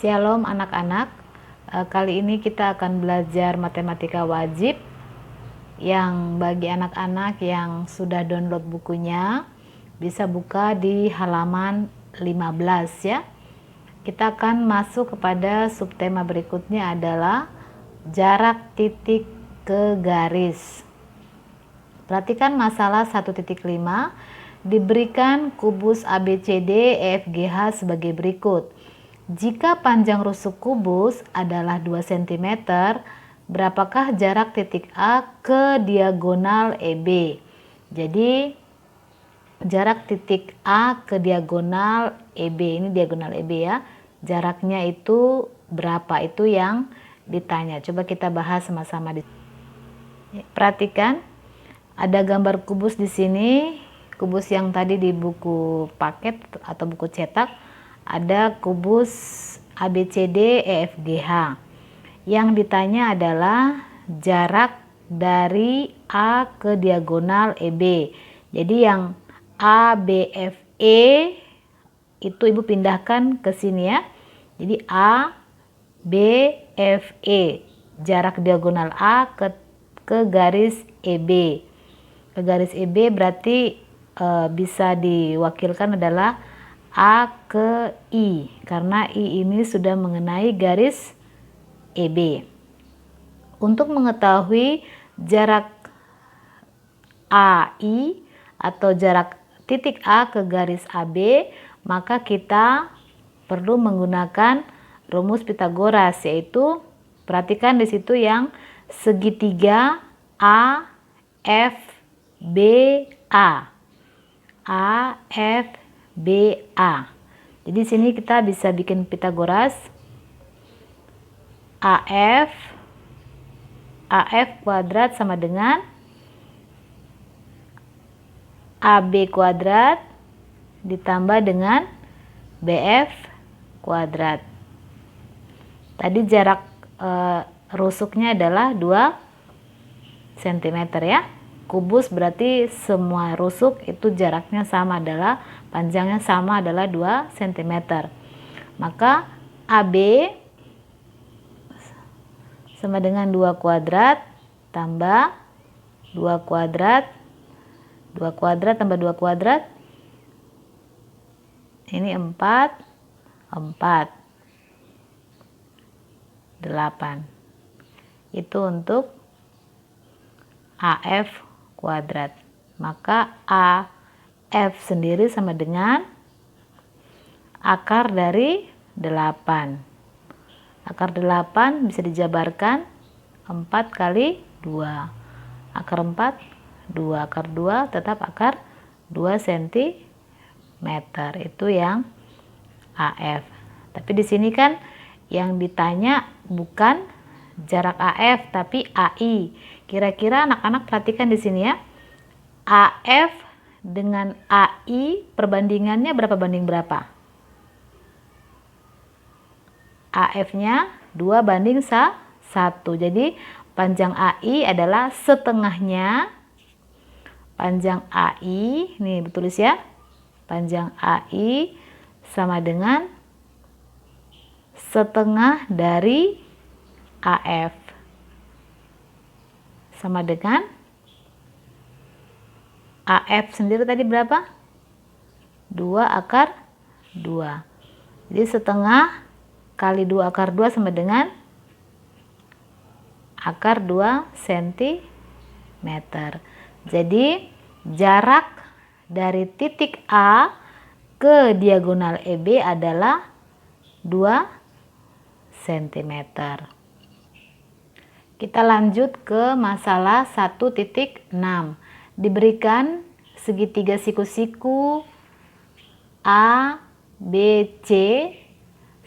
Shalom anak-anak, kali ini kita akan belajar matematika wajib yang bagi anak-anak yang sudah download bukunya bisa buka di halaman 15 ya. Kita akan masuk kepada subtema berikutnya adalah jarak titik ke garis. Perhatikan masalah 1.5, diberikan kubus ABCD EFGH sebagai berikut. Jika panjang rusuk kubus adalah 2 cm, berapakah jarak titik A ke diagonal EB? Jadi jarak titik A ke diagonal EB, ini diagonal EB ya, jaraknya itu berapa? Itu yang ditanya. Coba kita bahas sama-sama. Perhatikan, ada gambar kubus di sini, kubus yang tadi di buku paket atau buku cetak. Ada kubus ABCD EFGH. Yang ditanya adalah jarak dari A ke diagonal EB. Jadi yang ABFE itu ibu pindahkan ke sini ya. Jadi ABFE, jarak diagonal A ke garis EB. Ke garis EB berarti bisa diwakilkan adalah A ke I, karena I ini sudah mengenai garis EB. Untuk mengetahui jarak AI atau jarak titik A ke garis AB, maka kita perlu menggunakan rumus Pitagoras, yaitu perhatikan di situ yang segitiga AFBA. AFBA. Jadi sini kita bisa bikin Pitagoras. AF kuadrat sama dengan AB kuadrat ditambah dengan BF kuadrat. Tadi jarak rusuknya adalah 2 cm ya. Kubus berarti semua rusuk itu jaraknya sama, adalah panjangnya sama, adalah 2 cm. Maka AB sama dengan 2 kuadrat tambah 2 kuadrat, 2 kuadrat tambah 2 kuadrat, ini 4, 8. Itu untuk AF kuadrat. Maka AF sendiri sama dengan akar dari 8. Akar 8 bisa dijabarkan 4 kali 2. Akar 4, 2. Akar 2 tetap akar 2 cm. Itu yang AF. Tapi di sini kan yang ditanya bukan jarak AF tapi AI. Kira-kira anak-anak perhatikan di sini ya. AF dengan AI perbandingannya berapa banding berapa? AF-nya 2 banding 1. Jadi panjang AI adalah setengahnya panjang AI. Nih ditulis ya. Panjang AI sama dengan setengah dari AF. Sama dengan AF sendiri tadi berapa? 2 akar 2. Jadi setengah kali 2 akar 2 sama dengan akar 2 cm. Jadi jarak dari titik A ke diagonal EB adalah 2 cm. Kita lanjut ke masalah 1.6. Diberikan segitiga siku-siku A, B, C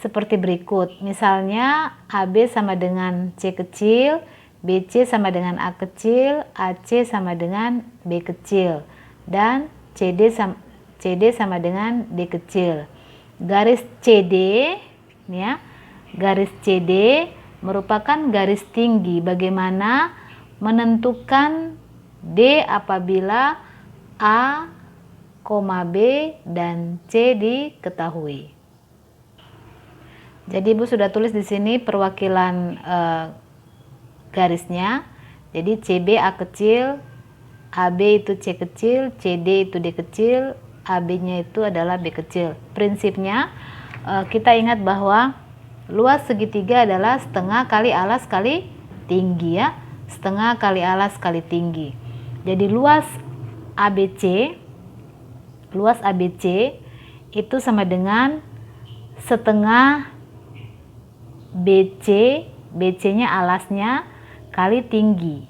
seperti berikut. Misalnya AB sama dengan C kecil, BC sama dengan A kecil, AC sama dengan B kecil, dan CD sama dengan D kecil. Garis CD, ya, garis CD merupakan garis tinggi. Bagaimana menentukan D apabila A, B dan C diketahui? Jadi Ibu sudah tulis di sini perwakilan garisnya. Jadi CB A kecil, AB itu C kecil, CD itu D kecil, AB-nya itu adalah B kecil. Prinsipnya kita ingat bahwa luas segitiga adalah setengah kali alas kali tinggi ya. Setengah kali alas kali tinggi. Jadi luas ABC itu sama dengan setengah BC-nya alasnya kali tinggi,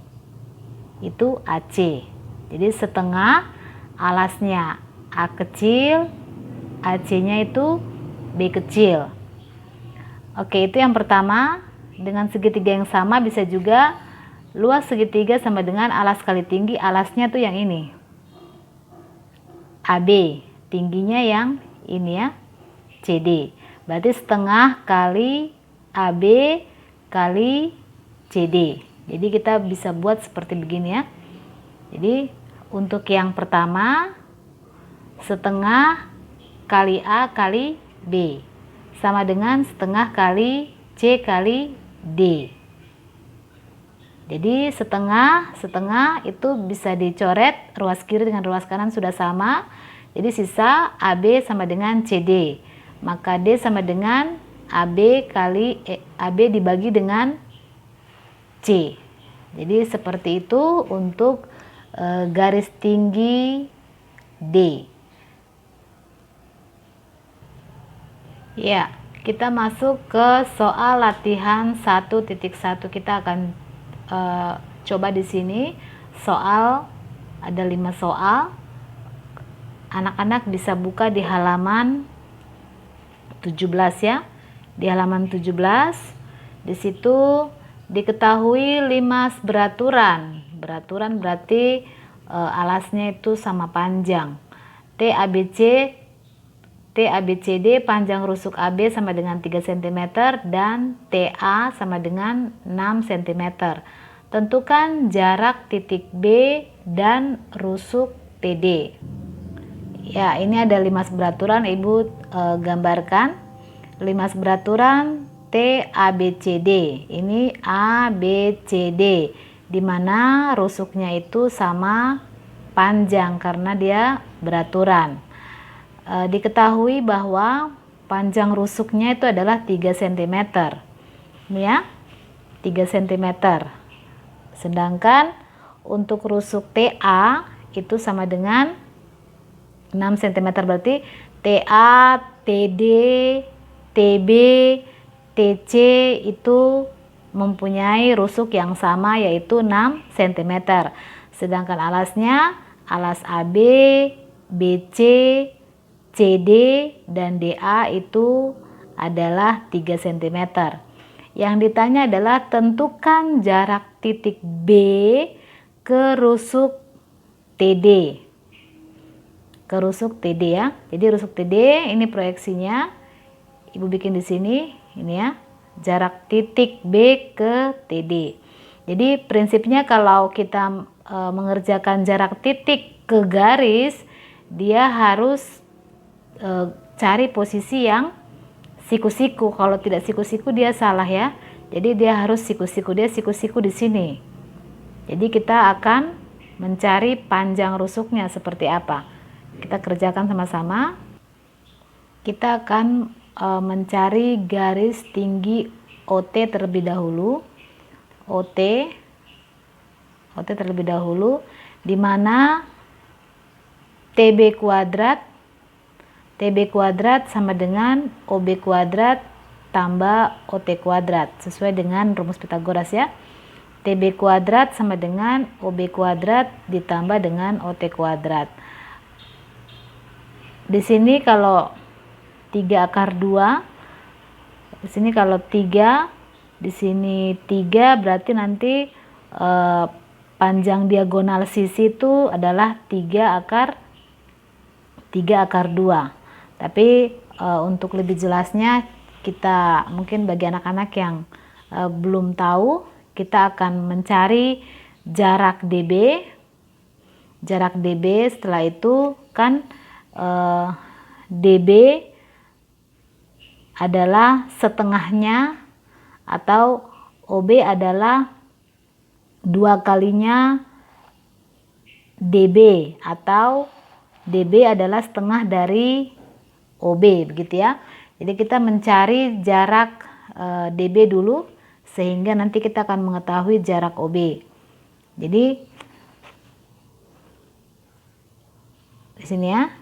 itu AC. Jadi setengah alasnya A kecil, AC-nya itu B kecil. Oke, itu yang pertama. Dengan segitiga yang sama bisa juga luas segitiga sama dengan alas kali tinggi. Alasnya tuh yang ini, AB, tingginya yang ini ya, CD. Berarti setengah kali AB kali CD. Jadi kita bisa buat seperti begini ya. Jadi untuk yang pertama, setengah kali A kali B sama dengan setengah kali C kali D. Jadi setengah itu bisa dicoret, ruas kiri dengan ruas kanan sudah sama. Jadi sisa AB sama dengan CD. Maka D sama dengan AB kali AB dibagi dengan C. Jadi seperti itu untuk garis tinggi D. Ya, kita masuk ke soal latihan 1.1. Kita akan coba di sini soal, ada 5 soal. Anak-anak bisa buka di halaman 17 ya. Di halaman 17 di situ diketahui 5 beraturan. Beraturan berarti alasnya itu sama panjang. TABCD panjang rusuk AB sama dengan 3 cm dan TA sama dengan 6 cm. Tentukan jarak titik B dan rusuk TD. Ya, ini ada 5 beraturan, Ibu gambarkan. 5 beraturan TABCD. Ini ABCD, di mana rusuknya itu sama panjang karena dia beraturan. Diketahui bahwa panjang rusuknya itu adalah 3 cm. Ini ya, 3 cm. Sedangkan untuk rusuk TA itu sama dengan 6 cm. Berarti TA, TD, TB, TC itu mempunyai rusuk yang sama, yaitu 6 cm. Sedangkan alasnya, alas AB, BC, CD, dan DA itu adalah 3 cm. Yang ditanya adalah tentukan jarak titik B ke rusuk TD. Ke rusuk TD ya. Jadi rusuk TD ini proyeksinya. Ibu bikin di sini, ini ya. Jarak titik B ke TD. Jadi prinsipnya kalau kita mengerjakan jarak titik ke garis, dia harus cari posisi yang siku-siku. Kalau tidak siku-siku dia salah ya. Jadi dia harus siku-siku. Dia siku-siku di sini. Jadi kita akan mencari panjang rusuknya seperti apa. Kita kerjakan sama-sama. Kita akan mencari garis tinggi OT terlebih dahulu. OT terlebih dahulu, di mana TB kuadrat sama dengan OB kuadrat tambah OT kuadrat, sesuai dengan rumus Pythagoras ya. TB kuadrat sama dengan OB kuadrat ditambah dengan OT kuadrat. Di sini kalau 3 akar 2, di sini kalau 3, di sini 3, berarti nanti panjang diagonal sisi itu adalah 3 akar 2. Tapi untuk lebih jelasnya, kita mungkin bagi anak-anak yang belum tahu, kita akan mencari jarak DB. Jarak DB, setelah itu kan DB adalah setengahnya, atau OB adalah 2 kalinya DB, atau DB adalah setengah dari OB, begitu ya. Jadi kita mencari jarak DB dulu sehingga nanti kita akan mengetahui jarak OB. Jadi di sini ya,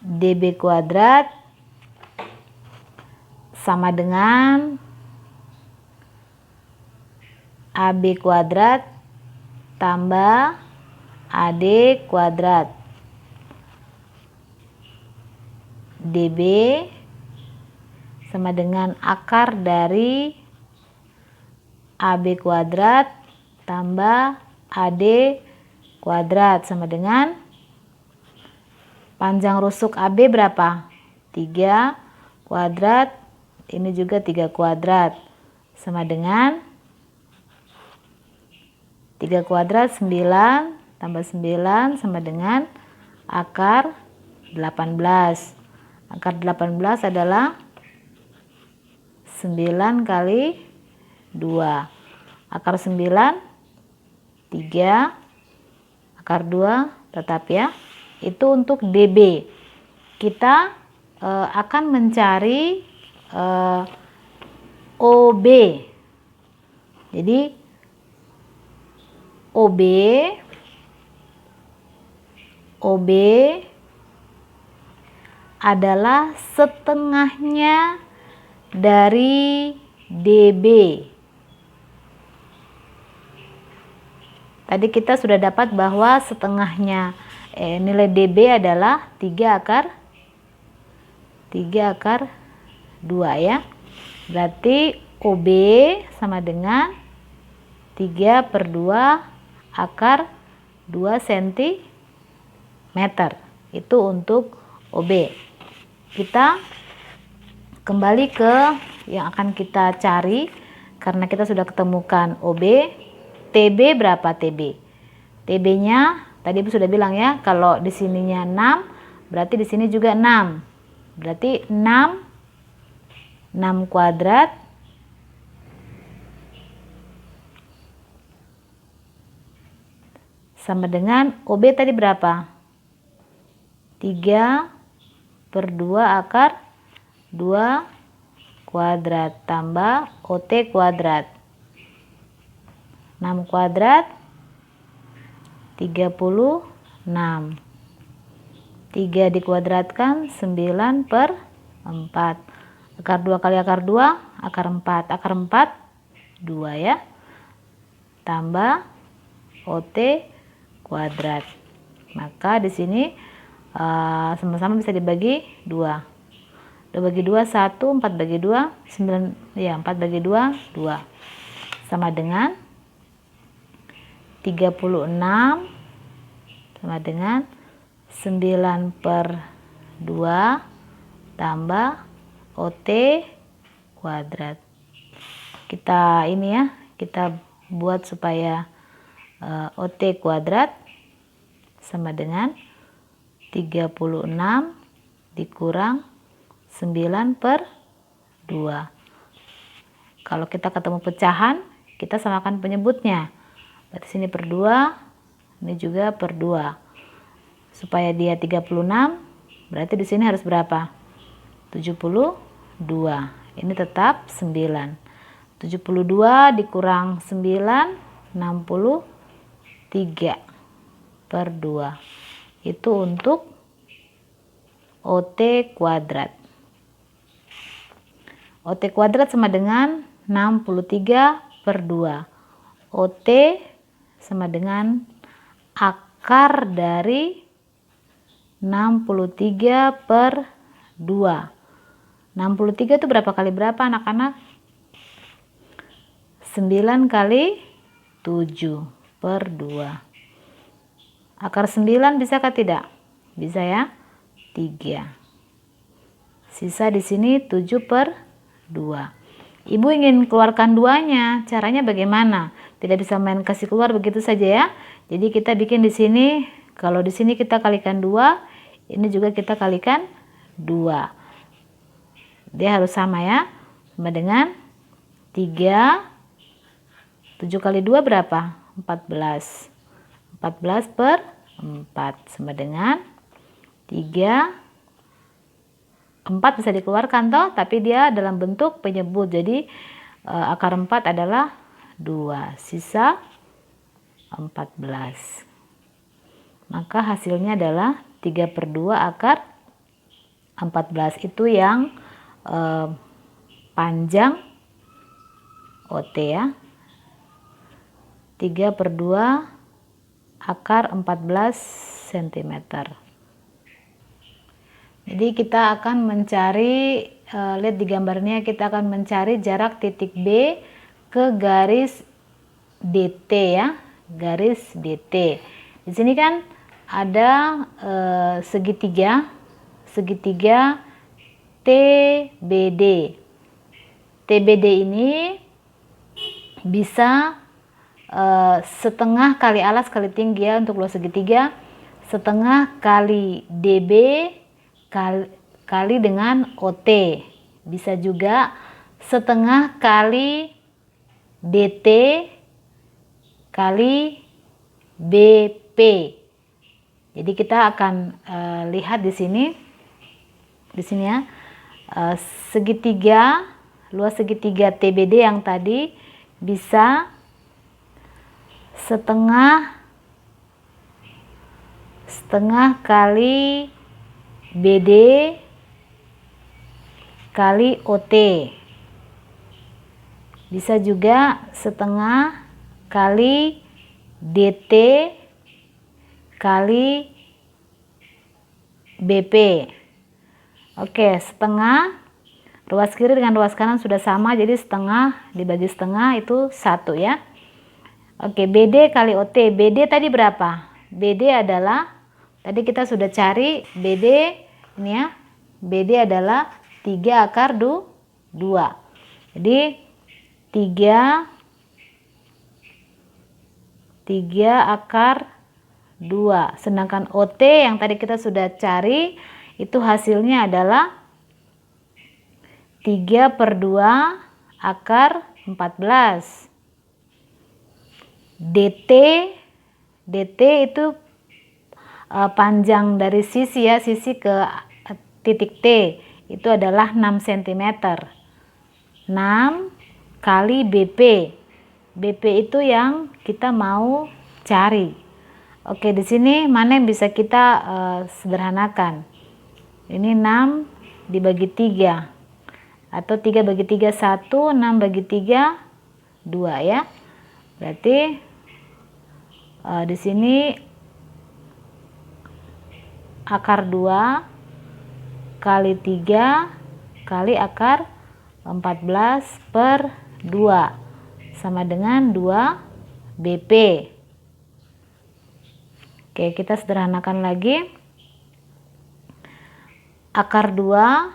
DB kuadrat sama dengan AB kuadrat tambah AD kuadrat. DB sama dengan akar dari AB kuadrat tambah AD kuadrat sama dengan panjang rusuk AB berapa? 3 kuadrat, ini juga 3 kuadrat sama dengan 3 kuadrat 9 tambah 9 sama dengan akar 18. Akar 18 adalah 9 kali 2. Akar 9 3, akar 2 tetap ya. Itu untuk DB. Kita akan mencari OB. Jadi OB adalah setengahnya dari DB. Tadi kita sudah dapat bahwa setengahnya nilai DB adalah 3 akar 2 ya. Berarti OB sama dengan 3/2 akar 2 cm. Itu untuk OB. Kita kembali ke yang akan kita cari karena kita sudah ketemukan OB. TB berapa TB? TB-nya tadi Ibu sudah bilang ya, kalau di sininya 6, berarti di sini juga 6. Berarti 6 kuadrat sama dengan OB tadi berapa? 3/2 akar 2 kuadrat tambah OT kuadrat. 6 kuadrat 36. 3 dikuadratkan 9/4. Akar 2 kali akar 2 akar 4. Akar 4 2 ya. Tambah OT kuadrat. Maka di sini sama-sama bisa dibagi 2. 2 bagi 2 1, 4 bagi 2 9 ya, 4 bagi 2 2. Sama dengan 36 sama dengan 9/2 tambah OT kuadrat. Kita ini ya, kita buat supaya OT kuadrat sama dengan 36 dikurang 9/2. Kalau kita ketemu pecahan, kita samakan penyebutnya. Berarti sini per 2, ini juga per 2. Supaya dia 36, berarti di sini harus berapa? 72. Ini tetap 9. 72 dikurang 9, 63/2. Itu untuk OT kuadrat. OT kuadrat sama dengan 63/2. OT sama dengan akar dari 63/2. 63 itu berapa kali berapa anak-anak? 9 kali 7/2. Akar 9 bisakah tidak? Bisa ya. 3. Sisa di sini 7/2. Ibu ingin keluarkan 2-nya. Caranya bagaimana? Tidak bisa main kasih keluar begitu saja ya. Jadi kita bikin di sini, kalau di sini kita kalikan 2, ini juga kita kalikan 2. Dia harus sama ya, sama dengan 3, 7 kali 2 berapa? 14. 14 per 4 sama dengan 3. 4 bisa dikeluarkan toh, tapi dia dalam bentuk penyebut. Jadi akar 4 adalah 2, sisa 14. Maka hasilnya adalah 3/2 akar 14. Itu yang panjang OT ya. 3/2 akar 14 cm. Jadi kita akan mencari, lihat di gambarnya, kita akan mencari jarak titik B ke garis DT ya, garis DT. Di sini kan ada segitiga TBD. TBD ini bisa setengah kali alas kali tinggi ya untuk luas segitiga, setengah kali DB kali dengan OT. Bisa juga setengah kali DT kali BP. Jadi kita akan lihat di sini ya, segitiga, luas segitiga TBD yang tadi bisa setengah kali BD kali OT. Bisa juga setengah kali DT kali BP. Oke, setengah, ruas kiri dengan ruas kanan sudah sama, jadi setengah dibagi setengah itu 1 ya. Oke, BD kali OT. BD tadi berapa? BD adalah, tadi kita sudah cari BD ini ya. BD adalah 3 akar 2. Jadi 3 akar 2. Sedangkan OT yang tadi kita sudah cari itu hasilnya adalah 3/2 akar 14. DT itu panjang dari sisi ya, sisi ke titik T itu adalah 6 cm. 6 kali BP. BP itu yang kita mau cari. Oke, di sini mana yang bisa kita sederhanakan? Ini 6 dibagi 3 atau 3 bagi 3 1, 6 bagi 3 2 ya. Berarti di sini akar 2 kali 3 kali akar 14/2 sama dengan 2 BP. Oke, kita sederhanakan lagi. Akar 2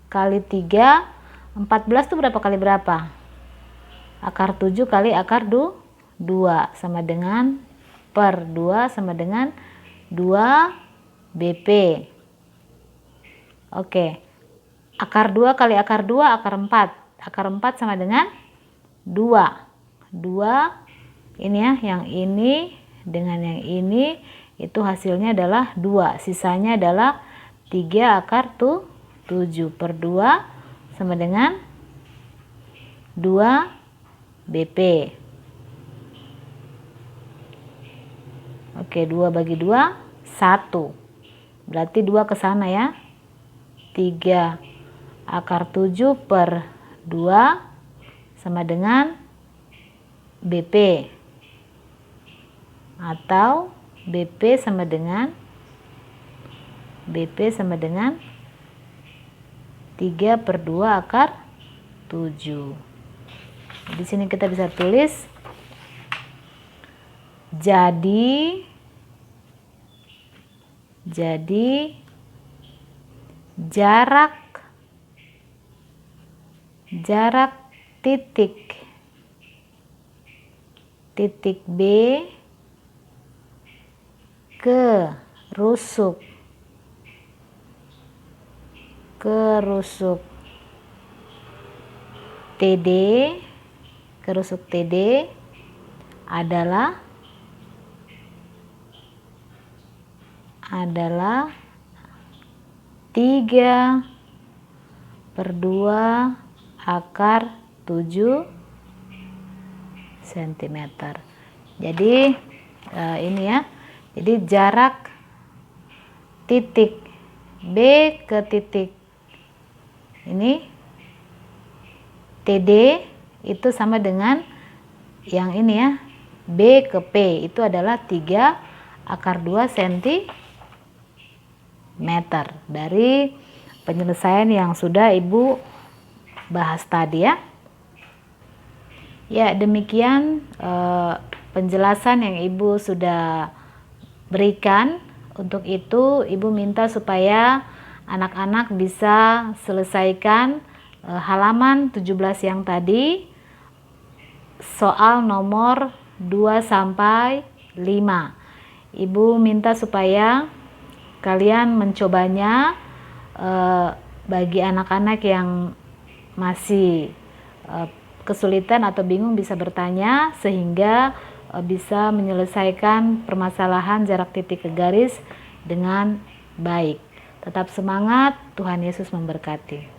kali 3, 14 itu berapa kali berapa? Akar 7 kali akar 2 sama dengan per 2 sama dengan 2 BP. Oke, akar 2 kali akar 2 akar 4. Akar 4 sama dengan 2 ini ya, yang ini dengan yang ini itu hasilnya adalah 2. Sisanya adalah 3 akar 7/2 sama dengan 2 BP. Oke, 2 bagi 2 1. Berarti 2 ke sana ya. 3 akar 7/2 sama dengan BP. Atau BP sama dengan 3/2 akar 7. Di sini kita bisa tulis jadi jarak titik B ke rusuk kerusuk TD. Kerusuk TD adalah 3/2 akar 7 cm. Jadi ini ya. Jadi jarak titik B ke titik ini TD itu sama dengan yang ini ya, B ke P itu adalah 3/2 cm. Dari penyelesaian yang sudah Ibu bahas tadi ya. Ya, demikian penjelasan yang Ibu sudah berikan. Untuk itu Ibu minta supaya anak-anak bisa selesaikan halaman 17 yang tadi, soal nomor 2 sampai 5. Ibu minta supaya kalian mencobanya. Bagi anak-anak yang masih kesulitan atau bingung bisa bertanya sehingga bisa menyelesaikan permasalahan jarak titik ke garis dengan baik. Tetap semangat, Tuhan Yesus memberkati.